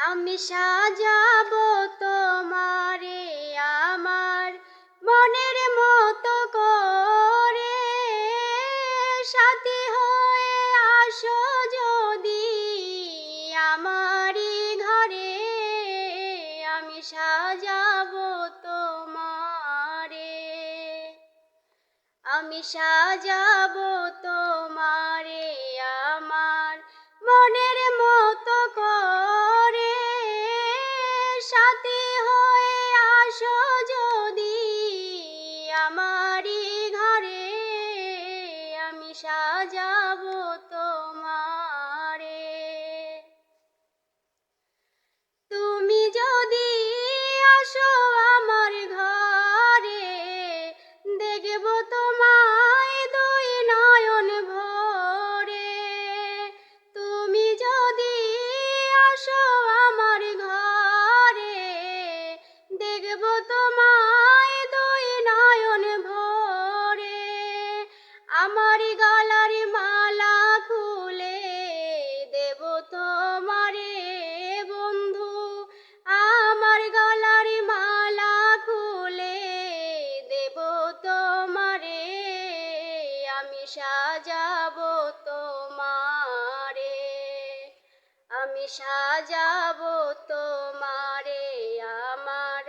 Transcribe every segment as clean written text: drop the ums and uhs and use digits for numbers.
আমি সাজাবো তোমারে আমার মনের মতো করে, সাথী হয়ে আসো যদি আমারই ঘরে। আমি সাজাবো তোমারে, আমি সাজাবো তোমারে আমার মনের মতো করে, সাথী হয়ে আসো যদি আমারই ঘরে। আমি সাজাবো তোমারে। তুমি যদি আসো আমার ঘরে, দেখব তোমায় দুই নয়ন ভরে। তুমি যদি আসো আমার ঘরে, দেখব তোমায় দুই নয়ন ভরে। আমার গলার মালা খুলে দেব তোমারে বন্ধু, আমার গলার মালা খুলে দেব তোমারে। আমি সাজাবো তোমারে, আমি সাজাবো তোমারে আমার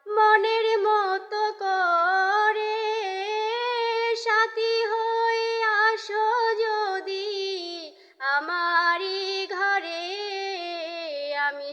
মনের মতো করে, সাথী হয়ে আসো যদি আমারই ঘরে। আমি